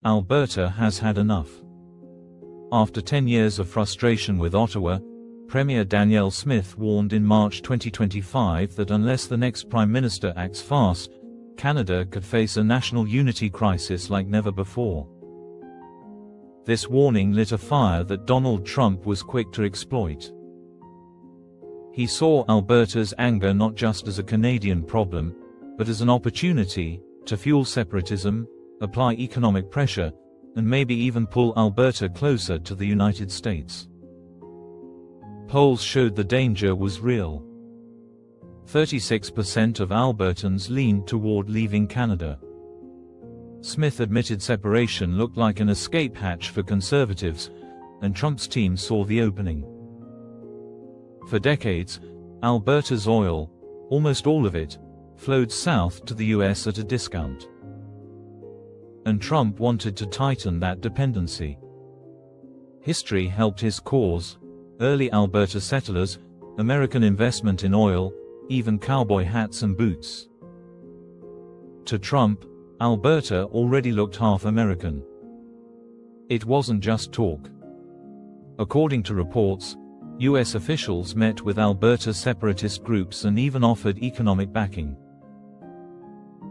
Alberta has had enough. After 10 years of frustration with Ottawa, Premier Danielle Smith warned in March 2025 that unless the next Prime Minister acts fast, Canada could face a national unity crisis like never before. This warning lit a fire that Donald Trump was quick to exploit. He saw Alberta's anger not just as a Canadian problem, but as an opportunity to fuel separatism, apply economic pressure, and maybe even pull Alberta closer to the United States. Polls showed the danger was real. 36% of Albertans leaned toward leaving Canada. Smith admitted separation looked like an escape hatch for conservatives, and Trump's team saw the opening. For decades, Alberta's oil, almost all of it, flowed south to the US at a discount. And Trump wanted to tighten that dependency. History helped his cause: early Alberta settlers, American investment in oil, even cowboy hats and boots. To Trump, Alberta already looked half American. It wasn't just talk. According to reports, US officials met with Alberta separatist groups and even offered economic backing.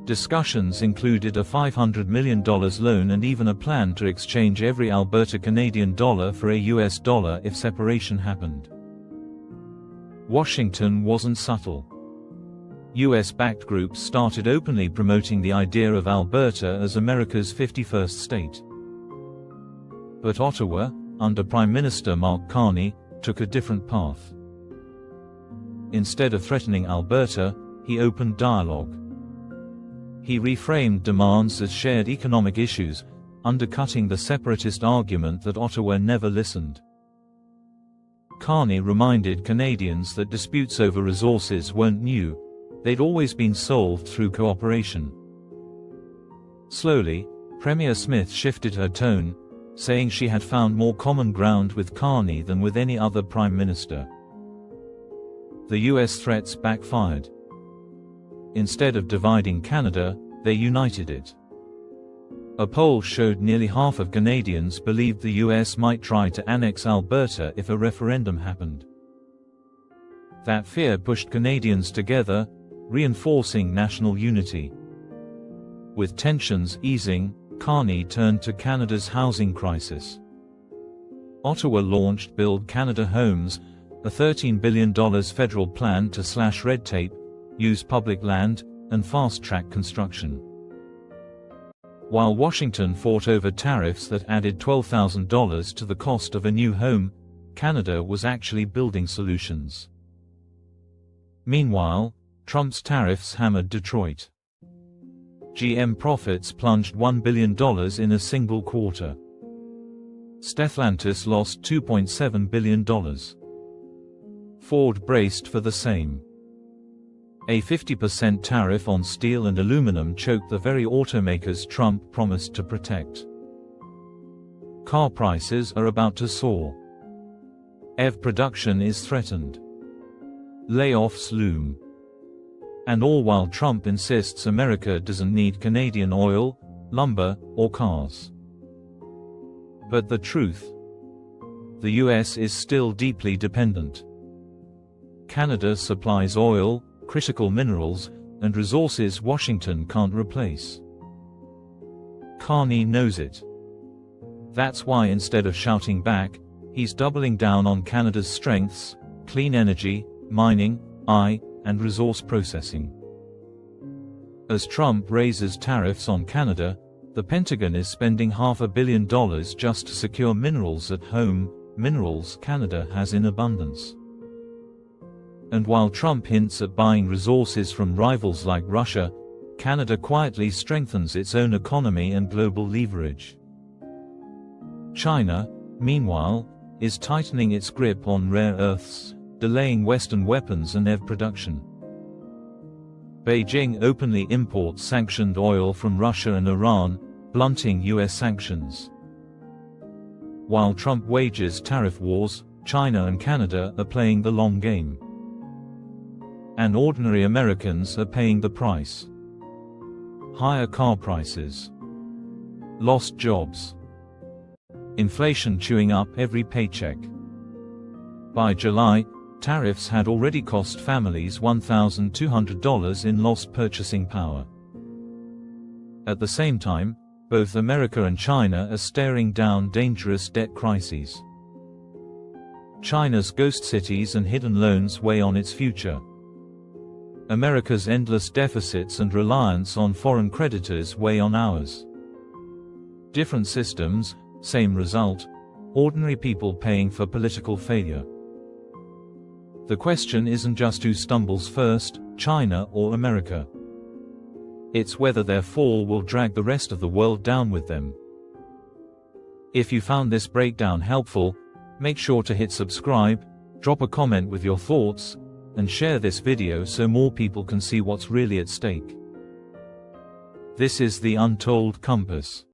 Discussions included a $500 million loan and even a plan to exchange every Alberta Canadian dollar for a US dollar if separation happened. Washington wasn't subtle. US-backed groups started openly promoting the idea of Alberta as America's 51st state. But Ottawa, under Prime Minister Mark Carney, took a different path. Instead of threatening Alberta, he opened dialogue. He reframed demands as shared economic issues, undercutting the separatist argument that Ottawa never listened. Carney reminded Canadians that disputes over resources weren't new, they'd always been solved through cooperation. Slowly, Premier Smith shifted her tone, saying she had found more common ground with Carney than with any other prime minister. The US threats backfired. Instead of dividing Canada, they united it. A poll showed nearly half of Canadians believed the US might try to annex Alberta if a referendum happened. That fear pushed Canadians together, reinforcing national unity. With tensions easing, Carney turned to Canada's housing crisis. Ottawa launched Build Canada Homes, a $13 billion federal plan to slash red tape, use public land, and fast-track construction. While Washington fought over tariffs that added $12,000 to the cost of a new home, Canada was actually building solutions. Meanwhile, Trump's tariffs hammered Detroit. GM profits plunged $1 billion in a single quarter. Stellantis lost $2.7 billion. Ford braced for the same. A 50% tariff on steel and aluminum choked the very automakers Trump promised to protect. Car prices are about to soar. EV production is threatened. Layoffs loom. And all while Trump insists America doesn't need Canadian oil, lumber, or cars. But the truth? The US is still deeply dependent. Canada supplies oil, critical minerals, and resources Washington can't replace. Carney knows it. That's why instead of shouting back, he's doubling down on Canada's strengths: clean energy, mining, and resource processing. As Trump raises tariffs on Canada, the Pentagon is spending $500 million just to secure minerals at home, minerals Canada has in abundance. And while Trump hints at buying resources from rivals like Russia, Canada quietly strengthens its own economy and global leverage. China, meanwhile, is tightening its grip on rare earths, delaying Western weapons and EV production. Beijing openly imports sanctioned oil from Russia and Iran, blunting US sanctions. While Trump wages tariff wars, China and Canada are playing the long game. And ordinary Americans are paying the price. Higher car prices. Lost jobs. Inflation chewing up every paycheck. By July, tariffs had already cost families $1,200 in lost purchasing power. At the same time, both America and China are staring down dangerous debt crises. China's ghost cities and hidden loans weigh on its future. America's endless deficits and reliance on foreign creditors weigh on ours. Different systems, same result: ordinary people paying for political failure. The question isn't just who stumbles first, China or America. It's whether their fall will drag the rest of the world down with them. If you found this breakdown helpful, make sure to hit subscribe, drop a comment with your thoughts, and share this video so more people can see what's really at stake. This is the Untold Compass.